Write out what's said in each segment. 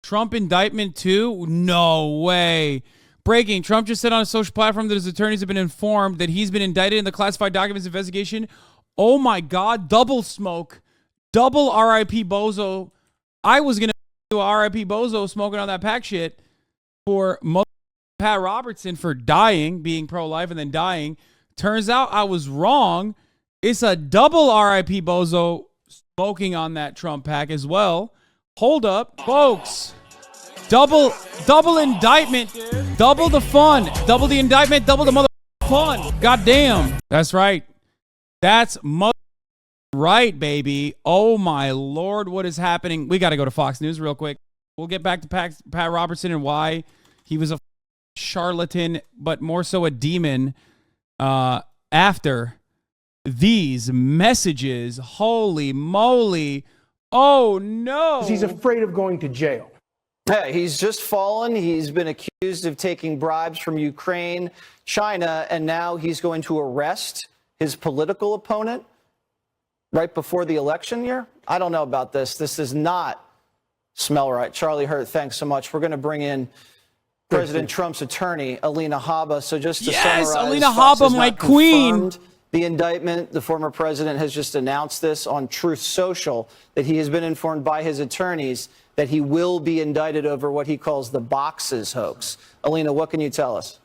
Trump indictment too? No way. Breaking. Trump just said on a social platform that his attorneys have been informed that he's been indicted in the classified documents investigation. Oh my God. Double smoke. Double R.I.P. Bozo. I was going to do R.I.P. Bozo smoking on that pack shit for Pat Robertson for dying, being pro-life and then dying. Turns out I was wrong. It's a double R.I.P. Bozo smoking on that Trump pack as well. Hold up, folks. Double indictment. Double the fun. Double the indictment. Double the mother fun. Goddamn. That's right. That's right, baby. Oh, my Lord. What is happening? We got to go to Fox News real quick. We'll get back to Pat Robertson and why he was a charlatan, but more so a demon after these messages. Holy moly. Oh, no. He's afraid of going to jail. Hey, he's just fallen. He's been accused of taking bribes from Ukraine, China, and now he's going to arrest his political opponent right before the election year. I don't know about this. This does not smell right. Charlie Hurt, thanks so much. We're going to bring in President Trump's attorney, Alina Habba. So just to summarize, Alina Habba, my queen. The indictment, the former president has just announced this on Truth Social, that he has been informed by his attorneys that he will be indicted over what he calls the boxes hoax. Alina, what can you tell us?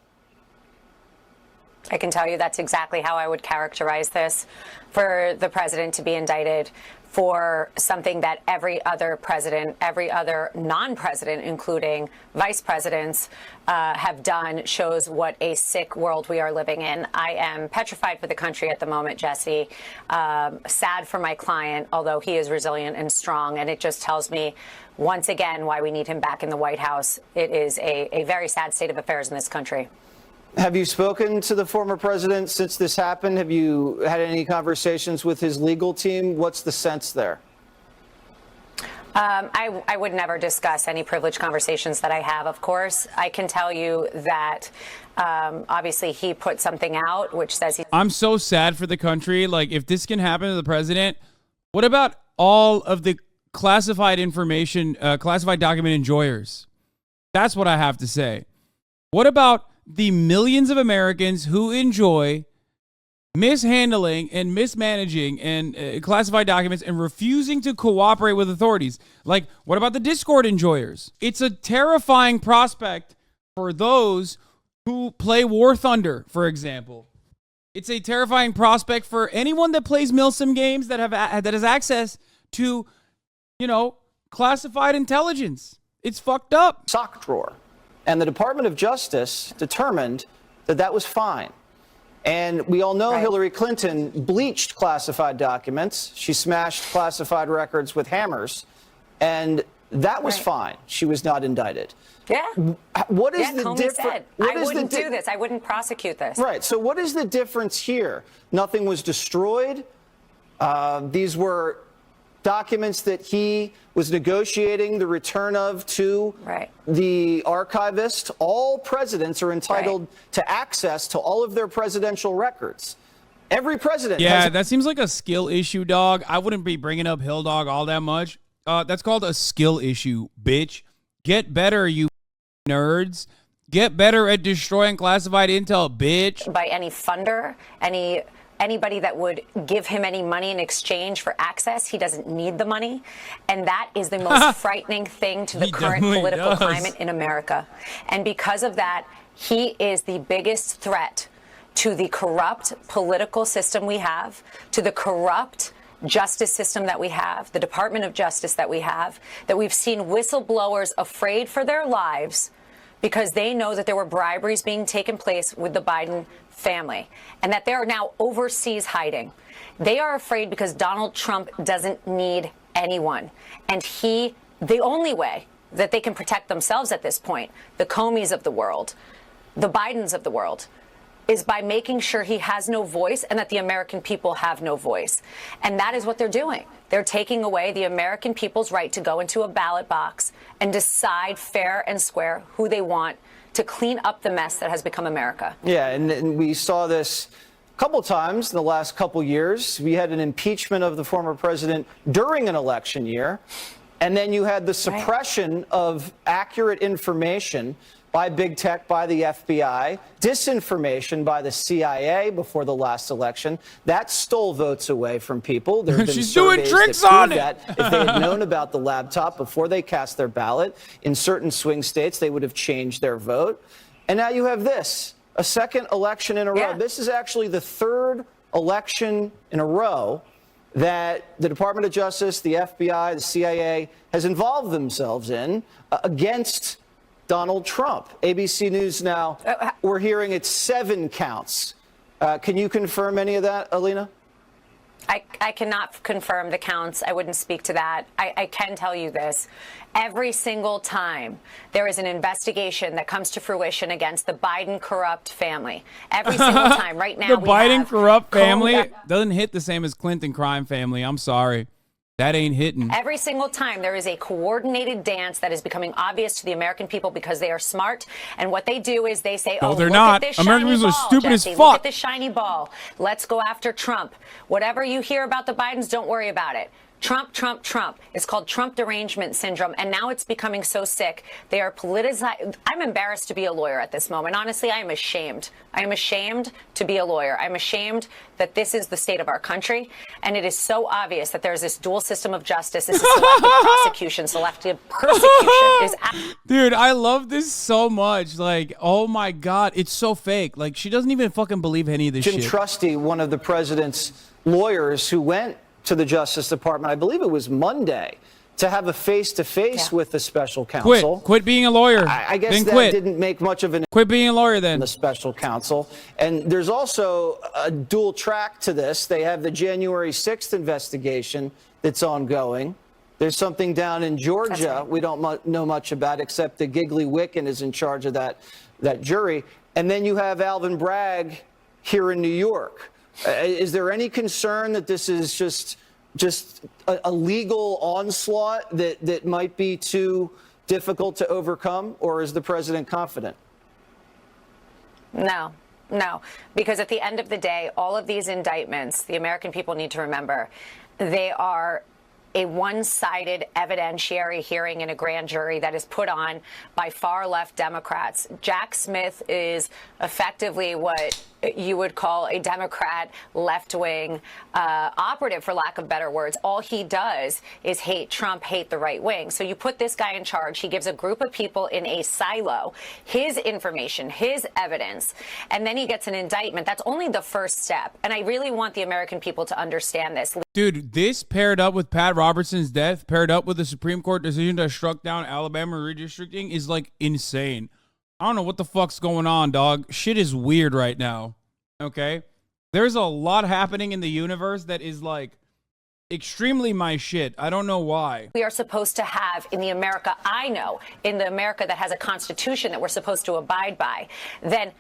I can tell you that's exactly how I would characterize this, for the president to be indicted for something that every other president, every other non-president, including vice presidents, have done, shows what a sick world we are living in. I am petrified for the country at the moment, Jesse. Sad for my client, although he is resilient and strong. And it just tells me once again why we need him back in the White House. It is a very sad state of affairs in this country. Have you spoken to the former president since this happened? Have you had any conversations with his legal team? What's the sense there? I would never discuss any privileged conversations that I have, of course. I can tell you that obviously he put something out which says I'm so sad for the country. Like, if this can happen to the president, what about all of the classified information, classified document enjoyers? That's what I have to say. What about the millions of Americans who enjoy mishandling and mismanaging and classified documents and refusing to cooperate with authorities? Like, what about the Discord enjoyers? It's a terrifying prospect for those who play War Thunder, for example. It's a terrifying prospect for anyone that plays Milsim games that has access to, classified intelligence. It's fucked up. Sock drawer. And the Department of Justice determined that that was fine. And we all know Hillary Clinton bleached classified documents. She smashed classified records with hammers. And that was fine. She was not indicted. Yeah. What is the difference? I wouldn't do this. I wouldn't prosecute this. Right. So what is the difference here? Nothing was destroyed. These were documents that he was negotiating the return of to the archivist. All presidents are entitled to access to all of their presidential records. Every president. Yeah, that seems like a skill issue, dog. I wouldn't be bringing up Hill Dog all that much. That's called a skill issue, bitch. Get better, you nerds. Get better at destroying classified intel, bitch. By any funder, anybody that would give him any money in exchange for access. He doesn't need the money. And that is the most frightening thing to the current political climate in America. And because of that, he is the biggest threat to the corrupt political system we have, to the corrupt justice system that we have, the Department of Justice that we have, that we've seen whistleblowers afraid for their lives because they know that there were briberies being taken place with the Biden family and that they are now overseas hiding. They are afraid because Donald Trump doesn't need anyone. And the only way that they can protect themselves at this point, the Comeys of the world, the Bidens of the world, is by making sure he has no voice and that the American people have no voice. And that is what they're doing. They're taking away the American people's right to go into a ballot box and decide fair and square who they want to clean up the mess that has become America. Yeah, and we saw this a couple times in the last couple years. We had an impeachment of the former president during an election year. And then you had the suppression of accurate information by big tech, by the FBI, disinformation by the CIA before the last election. That stole votes away from people. There have been She's doing surveys tricks that on prove it. that if they had known about the laptop before they cast their ballot, in certain swing states, they would have changed their vote. And now you have this, a second election in a row. This is actually the third election in a row that the Department of Justice, the FBI, the CIA has involved themselves in against Donald Trump. ABC News now, we're hearing it's 7 counts. Can you confirm any of that, Alina? I cannot confirm the counts. I wouldn't speak to that. I can tell you this. Every single time there is an investigation that comes to fruition against the Biden corrupt family, every single time, right now, the Biden corrupt family doesn't hit the same as Clinton crime family. I'm sorry. That ain't hitting. Every single time there is a coordinated dance that is becoming obvious to the American people because they are smart. And what they do is they say, no, oh, they're look not. at this American shiny people are ball, stupid Jesse. as Look fuck. at this shiny ball. Let's go after Trump. Whatever you hear about the Bidens, don't worry about it. Trump, Trump, Trump. It's called Trump derangement syndrome. And now it's becoming so sick. They are politicized. I'm embarrassed to be a lawyer at this moment. Honestly, I am ashamed. I am ashamed to be a lawyer. I'm ashamed that this is the state of our country. And it is so obvious that there's this dual system of justice. This is selective prosecution, selective persecution. Dude, I love this so much. Like, oh my God, it's so fake. Like, she doesn't even fucking believe any of this shit. Jim Trusty, one of the president's lawyers who went to the Justice Department, I believe it was Monday, to have a face-to-face with the special counsel. Quit being a lawyer. I guess then that didn't make much of an quit being a lawyer then. The special counsel. And there's also a dual track to this. They have the January 6th investigation that's ongoing. There's something down in Georgia we don't know much about, except the Giggly Wiccan is in charge of that jury. And then you have Alvin Bragg here in New York. Is there any concern that this is just a legal onslaught that might be too difficult to overcome, or is the president confident? No, because at the end of the day, all of these indictments, the American people need to remember, they are a one-sided evidentiary hearing in a grand jury that is put on by far-left Democrats. Jack Smith is effectively what you would call a Democrat left-wing operative, for lack of better words. All he does is hate Trump, hate the right wing. So you put this guy in charge. He gives a group of people in a silo his information, his evidence, and then he gets an indictment. That's only the first step. And I really want the American people to understand this. Dude, this paired up with Pat Robertson's death, paired up with the Supreme Court decision that struck down Alabama redistricting is like insane. I don't know what the fuck's going on, dog. Shit is weird right now. Okay? There's a lot happening in the universe that is like extremely my shit. I don't know why. We are supposed to have in the America I know, in the America that has a constitution that we're supposed to abide by, then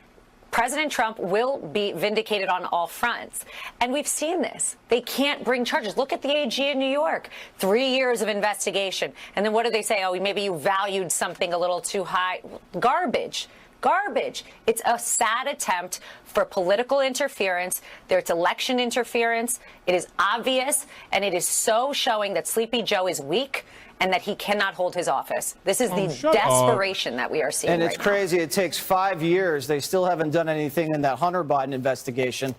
President Trump will be vindicated on all fronts. And we've seen this. They can't bring charges. Look at the AG in New York. 3 years of investigation. And then what do they say? Oh, maybe you valued something a little too high. Garbage. It's a sad attempt for political interference. There's election interference. It is obvious, and it is so showing that Sleepy Joe is weak and that he cannot hold his office. This is the desperation that we are seeing. And it's crazy. It takes 5 years. They still haven't done anything in that Hunter Biden investigation.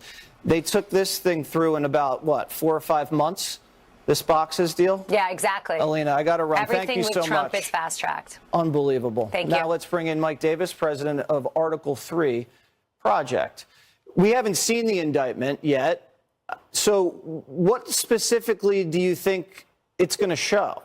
They took this thing through in about, what, 4 or 5 months? This Boxes deal? Yeah, exactly. Alina, I got to run. Everything Thank you so with Trump much. is fast-tracked. Unbelievable. Thank you. Now let's bring in Mike Davis, president of Article 3 Project. We haven't seen the indictment yet. So what specifically do you think it's going to show?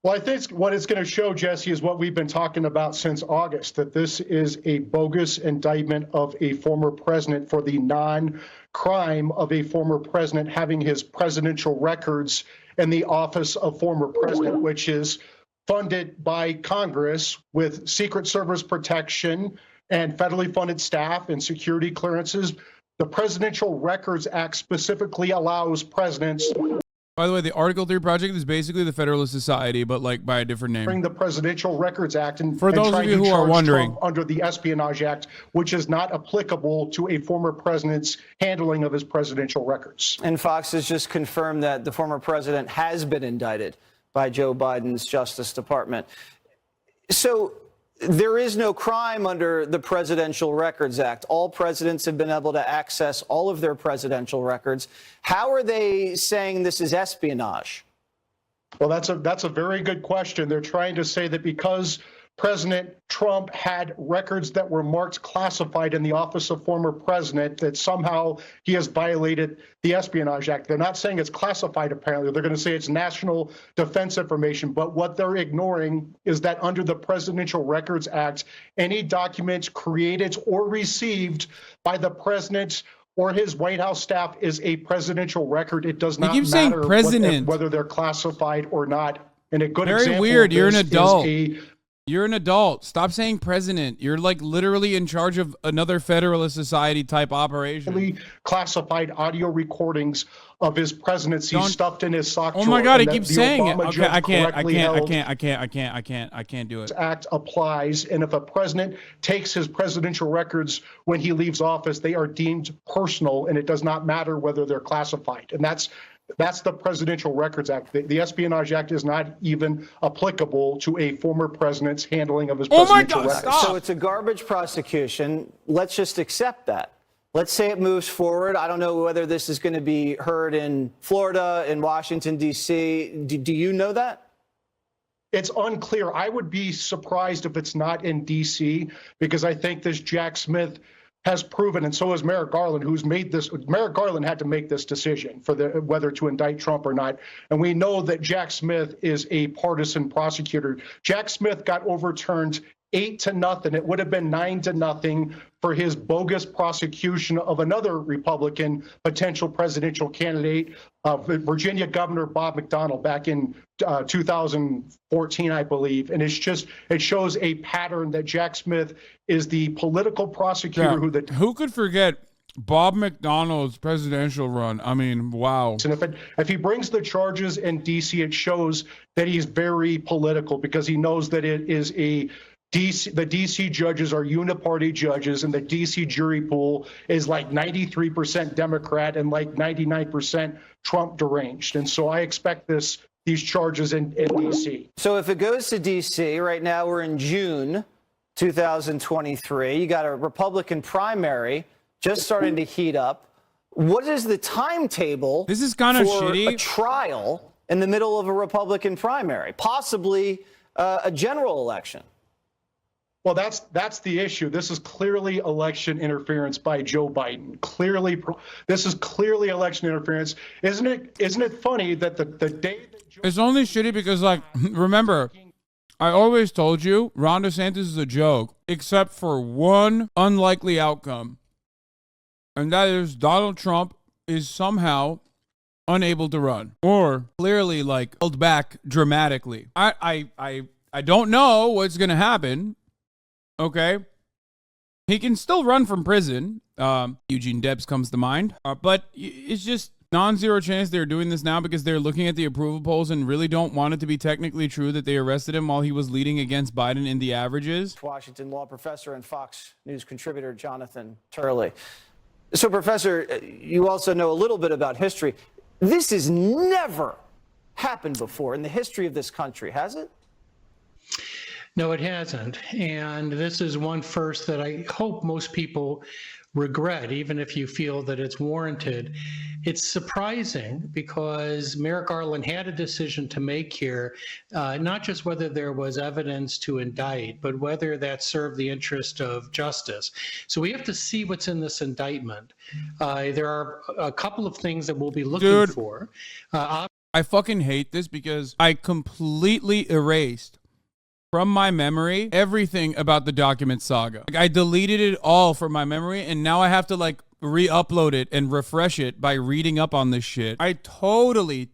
Well, I think what it's going to show, Jesse, is what we've been talking about since August, that this is a bogus indictment of a former president for the non-crime of a former president having his presidential records in the office of former president, which is funded by Congress with Secret Service protection and federally funded staff and security clearances. The Presidential Records Act specifically allows presidents. By the way, the Article 3 Project is basically the Federalist Society, but like by a different name. Bring the Presidential Records Act and for those of you who are wondering, Trump under the Espionage Act, which is not applicable to a former president's handling of his presidential records. And Fox has just confirmed that the former president has been indicted by Joe Biden's Justice Department. So there is no crime under the Presidential Records Act. All presidents have been able to access all of their presidential records. How are they saying this is espionage? Well, that's a very good question. They're trying to say that because President Trump had records that were marked classified in the office of former president, that somehow he has violated the Espionage Act. They're not saying it's classified, apparently. They're going to say it's national defense information. But what they're ignoring is that under the Presidential Records Act, any documents created or received by the president or his White House staff is a presidential record. It does not matter whether they're classified or not. And a good example. Very weird. You're an adult. You're an adult. Stop saying president. You're like literally in charge of another Federalist Society type operation. Classified audio recordings of his presidency stuffed in his sock drawer. Oh my God, he keeps saying it. Obama Okay, I can't do it. Act applies, and if a president takes his presidential records when he leaves office, they are deemed personal, and it does not matter whether they're classified. And that's the Presidential Records Act. The Espionage Act is not even applicable to a former president's handling of his presidential records. Stop. So it's a garbage prosecution. Let's just accept that. Let's say it moves forward. I don't know whether this is going to be heard in Florida, in Washington, D.C. Do you know that? It's unclear. I would be surprised if it's not in D.C. because I think this Jack Smith has proven, and so has Merrick Garland, who's made this. Merrick Garland had to make this decision for whether to indict Trump or not. And we know that Jack Smith is a partisan prosecutor. Jack Smith got overturned 8-0. It would have been 9-0 for his bogus prosecution of another Republican potential presidential candidate, Virginia Governor Bob McDonnell, back in 2014, I believe. And it shows a pattern that Jack Smith is the political prosecutor who could forget Bob McDonnell's presidential run? I mean, wow. And if he brings the charges in D.C., it shows that he's very political because he knows that it is the D.C. judges are uniparty judges, and the D.C. jury pool is like 93% Democrat and like 99% Trump deranged. And so I expect these charges in D.C. So if it goes to D.C., right now we're in June 2023. You got a Republican primary just starting to heat up. What is the timetable This is kind of for shitty. a trial in the middle of a Republican primary, possibly a general election? Well, that's the issue. This is clearly election interference by Joe Biden. This is clearly election interference. Isn't it funny that the day that It's only shitty because, like, remember, I always told you Ron DeSantis is a joke, except for one unlikely outcome. And that is Donald Trump is somehow unable to run, or clearly, like, held back dramatically. I don't know what's going to happen. Okay. He can still run from prison. Eugene Debs comes to mind. But it's just non-zero chance they're doing this now because they're looking at the approval polls and really don't want it to be technically true that they arrested him while he was leading against Biden in the averages. Washington law professor and Fox News contributor Jonathan Turley. So, Professor, you also know a little bit about history. This has never happened before in the history of this country, has it? No, it hasn't. And this is one first that I hope most people regret, even if you feel that it's warranted. It's surprising because Merrick Garland had a decision to make here, not just whether there was evidence to indict, but whether that served the interest of justice. So we have to see what's in this indictment. There are a couple of things that we'll be looking for. I fucking hate this because I completely erased from my memory everything about the document saga. Like, I deleted it all from my memory, and now I have to like re-upload it and refresh it by reading up on this shit. I totally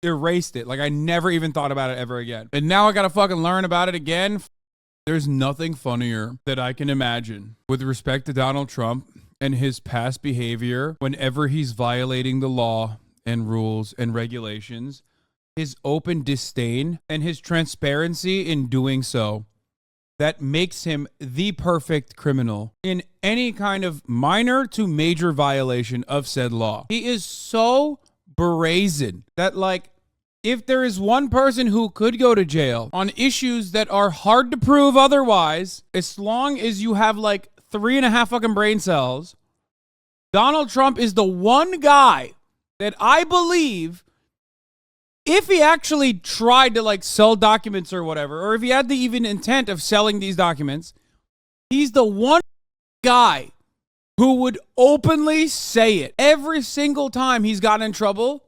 erased it. Like, I never even thought about it ever again. And now I gotta fucking learn about it again. There's nothing funnier that I can imagine with respect to Donald Trump and his past behavior whenever he's violating the law and rules and regulations. His open disdain and his transparency in doing so, that makes him the perfect criminal in any kind of minor to major violation of said law. He is so brazen that, like, if there is one person who could go to jail on issues that are hard to prove otherwise, as long as you have like 3.5 fucking brain cells, Donald Trump is the one guy that I believe, if he actually tried to like sell documents or whatever, or if he had the even intent of selling these documents, he's the one guy who would openly say it. Every single time he's gotten in trouble,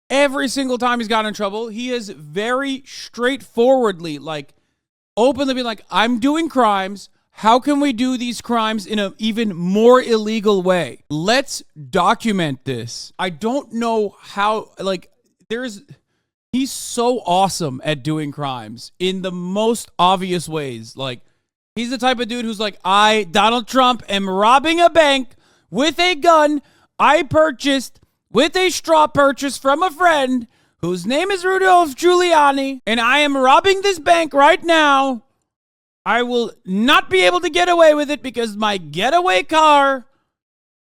he has very straightforwardly, like, openly been like, I'm doing crimes. How can we do these crimes in an even more illegal way? Let's document this. I don't know how, like, he's so awesome at doing crimes in the most obvious ways. Like, he's the type of dude who's like, I, Donald Trump, am robbing a bank with a gun I purchased with a straw purchase from a friend whose name is Rudolph Giuliani, and I am robbing this bank right now. I will not be able to get away with it because my getaway car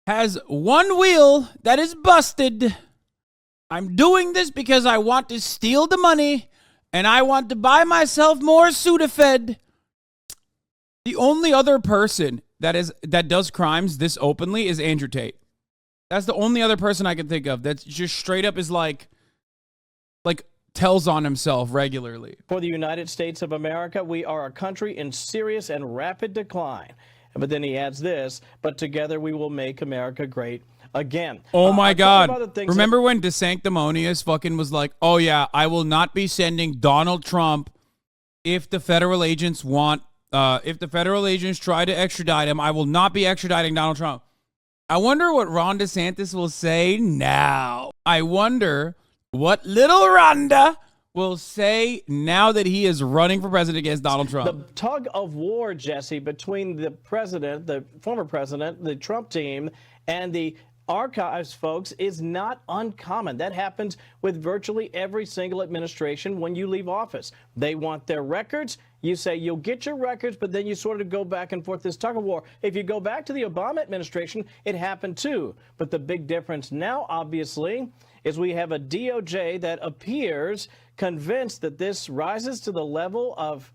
has one wheel that is busted. I'm doing this because I want to steal the money and I want to buy myself more Sudafed. The only other person that does crimes this openly is Andrew Tate. That's the only other person I can think of that's just straight up is like tells on himself regularly. For the United States of America, we are a country in serious and rapid decline. But then he adds this, but together we will make America great again. Oh my God. Remember when DeSanctimonious fucking was like, oh yeah, I will not be sending Donald Trump if the federal agents try to extradite him, I will not be extraditing Donald Trump. I wonder what Ron DeSantis will say now. I wonder what little Rhonda will say now that he is running for president against Donald Trump. The tug of war, Jesse, between the president, the former president, the Trump team, and the archives folks is not uncommon. That happens with virtually every single administration when you leave office. They want their records. You say you'll get your records, but then you sort of go back and forth, this tug of war. If you go back to the Obama administration, it happened too. But the big difference now, obviously, is we have a DOJ that appears convinced that this rises to the level of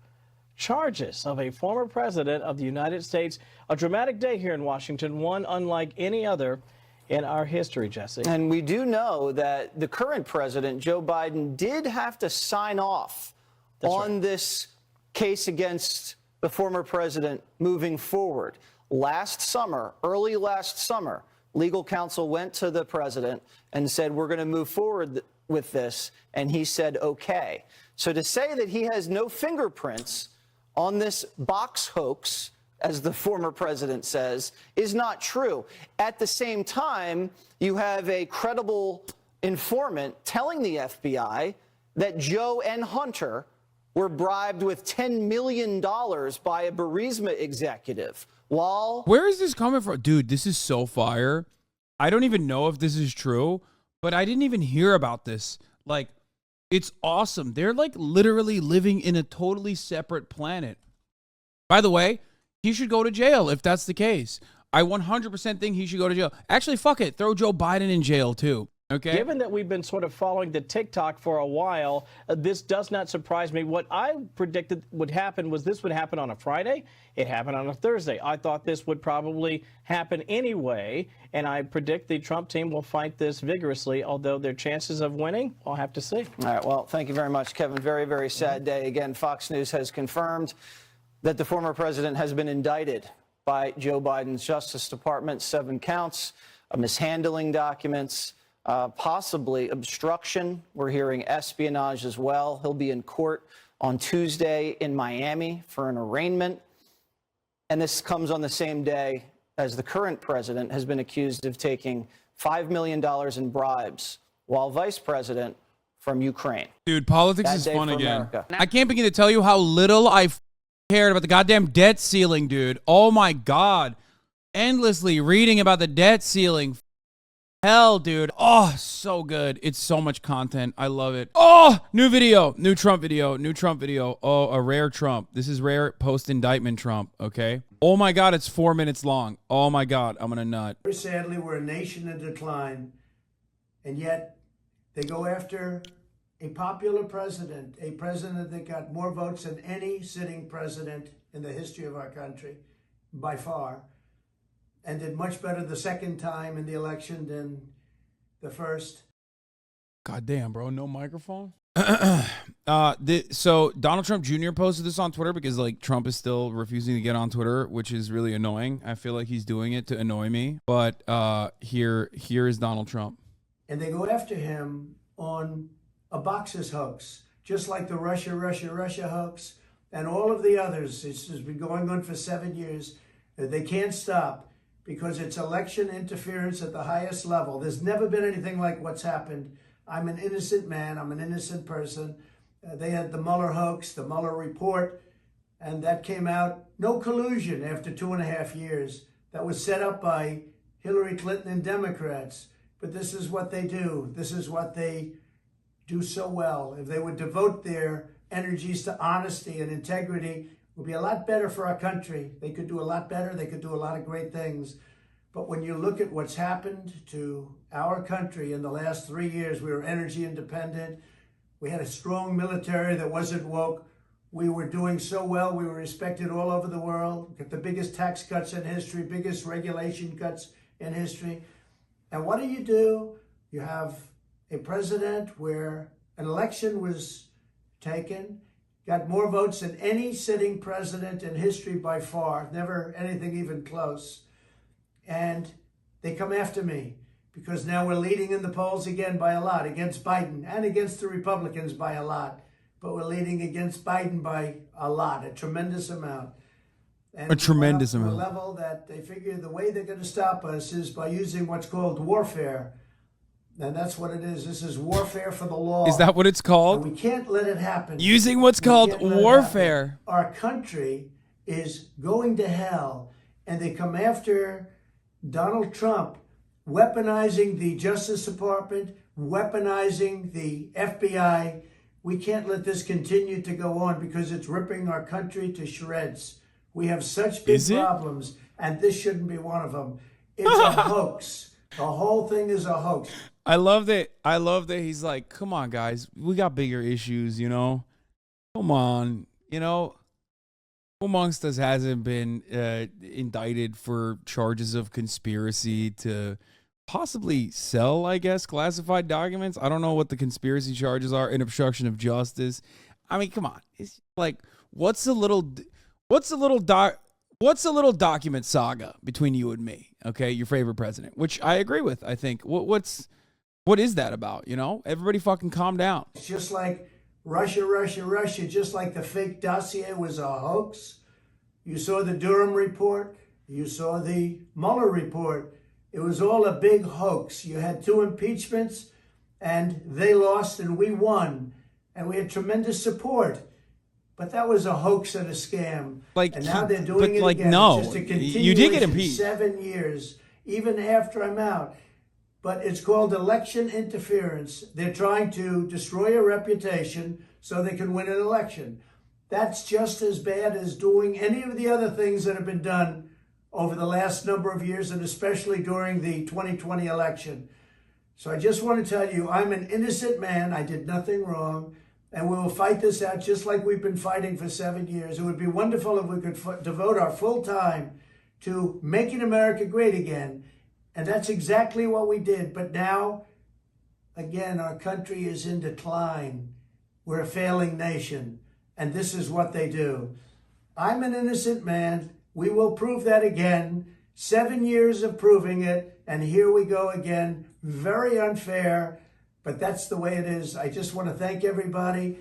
charges of a former president of the United States. A dramatic day here in Washington, one unlike any other in our history, Jesse. And we do know that the current president, Joe Biden, did have to sign off on this case against the former president moving forward. Last summer, early last summer, legal counsel went to the president and said, we're going to move forward with this. And he said, okay. So to say that he has no fingerprints on this box hoax, as the former president says, is not true. At the same time, you have a credible informant telling the FBI that Joe and Hunter were bribed with $10 million by a Burisma executive. Where is this coming from? Dude, this is so fire. I don't even know if this is true, but I didn't even hear about this. Like, it's awesome. They're like literally living in a totally separate planet. By the way, he should go to jail if that's the case. I 100% think he should go to jail. Actually, fuck it. Throw Joe Biden in jail too. Okay. Given that we've been sort of following the TikTok for a while, this does not surprise me. What I predicted would happen was this would happen on a Friday. It happened on a Thursday. I thought this would probably happen anyway, and I predict the Trump team will fight this vigorously, although their chances of winning, I'll have to see. All right. Well, thank you very much, Kevin. Very, very sad day. Again, Fox News has confirmed that the former president has been indicted by Joe Biden's Justice Department, 7 counts of mishandling documents, possibly obstruction. We're hearing espionage as well. He'll be in court on Tuesday in Miami for an arraignment. And this comes on the same day as the current president has been accused of taking $5 million in bribes while vice president from Ukraine. Dude, politics is fun again. America. I can't begin to tell you how little I cared about the goddamn debt ceiling, dude. Oh my God. Endlessly reading about the debt ceiling. Hell, dude. Oh, so good. It's so much content. I love it. Oh, new video. New Trump video. New Trump video. Oh, a rare Trump. This is rare post-indictment Trump, okay? Oh my God, it's 4 minutes long. Oh my God, I'm gonna nut. Very sadly, we're a nation in decline, and yet they go after a popular president, a president that got more votes than any sitting president in the history of our country, by far, and did much better the second time in the election than the first. God damn, bro, no microphone. So Donald Trump Jr. posted this on Twitter because like Trump is still refusing to get on Twitter, which is really annoying. I feel like he's doing it to annoy me. But here is Donald Trump. And they go after him on a boxes hoax, just like the Russia hoax and all of the others. It's been going on for 7 years. They can't stop because it's election interference at the highest level. There's never been anything like what's happened. I'm an innocent man. I'm an innocent person. They had the Mueller hoax, the Mueller report, and that came out. No collusion after 2.5 years. That was set up by Hillary Clinton and Democrats. But this is what they do. This is what they do so well. If they would devote their energies to honesty and integrity, it would be a lot better for our country. They could do a lot better. They could do a lot of great things. But when you look at what's happened to our country in the last 3 years, we were energy independent. We had a strong military that wasn't woke. We were doing so well. We were respected all over the world. Got the biggest tax cuts in history, biggest regulation cuts in history. And what do? You have a president where an election was taken, got more votes than any sitting president in history by far, never anything even close. And they come after me because now we're leading in the polls again by a lot against Biden and against the Republicans by a lot. But we're leading against Biden by a lot, a tremendous amount. And a tremendous amount. To a level that they figure the way they're going to stop us is by using what's called warfare. And that's what it is. This is warfare for the law. Is that what it's called? And we can't let it happen. Using what's called warfare. Our country is going to hell. And they come after Donald Trump, weaponizing the Justice Department, weaponizing the FBI. We can't let this continue to go on because it's ripping our country to shreds. We have such big problems, and this shouldn't be one of them. It's a hoax. The whole thing is a hoax. I love that he's like, come on, guys. We got bigger issues, you know? Come on. You know, who amongst us hasn't been indicted for charges of conspiracy to possibly sell, I guess, classified documents? I don't know what the conspiracy charges are in obstruction of justice. I mean, come on. It's like, what's a little document saga between you and me? Okay, your favorite president, which I agree with. I think what is that about? You know, everybody fucking calm down. It's just like Russia, just like the fake dossier was a hoax. You saw the Durham report. You saw the Mueller report. It was all a big hoax. You had 2 impeachments, and they lost and we won, and we had tremendous support. But that was a hoax and a scam. And now they're doing it again. No, it's just a continuation. you did get impeached. 7 years, even after I'm out. But it's called election interference. They're trying to destroy your reputation so they can win an election. That's just as bad as doing any of the other things that have been done over the last number of years, and especially during the 2020 election. So I just want to tell you, I'm an innocent man. I did nothing wrong. And we will fight this out just like we've been fighting for 7 years. It would be wonderful if we could devote our full time to making America great again. And that's exactly what we did. But now, again, our country is in decline. We're a failing nation. And this is what they do. I'm an innocent man. We will prove that again. 7 years of proving it. And here we go again. Very unfair. But that's the way it is. I just want to thank everybody.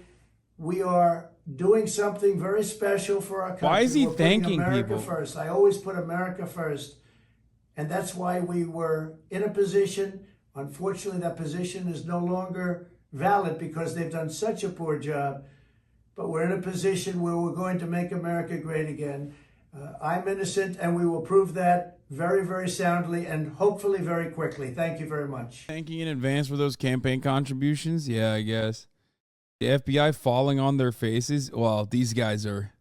We are doing something very special for our country. Why is he We're putting thanking America people? first. I always put America first. And that's why we were in a position. Unfortunately, that position is no longer valid because they've done such a poor job. But we're in a position where we're going to make America great again. I'm innocent, and we will prove that very, very soundly and hopefully very quickly. Thank you very much. Thanking in advance for those campaign contributions? Yeah, I guess. The FBI falling on their faces? Well, these guys are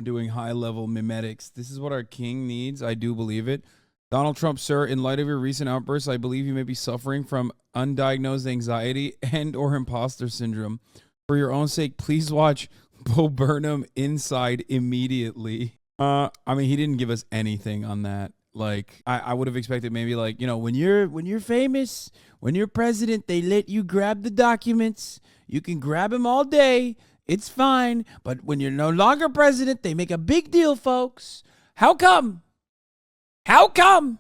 doing high-level mimetics. This is what our king needs. I do believe it. Donald Trump, sir, in light of your recent outbursts, I believe you may be suffering from undiagnosed anxiety and or imposter syndrome. For your own sake, please watch Bo Burnham Inside immediately. I mean, he didn't give us anything on that. Like, I would have expected maybe like, you know, when you're famous, when you're president, they let you grab the documents. You can grab them all day. It's fine. But when you're no longer president, they make a big deal, folks. How come? How come?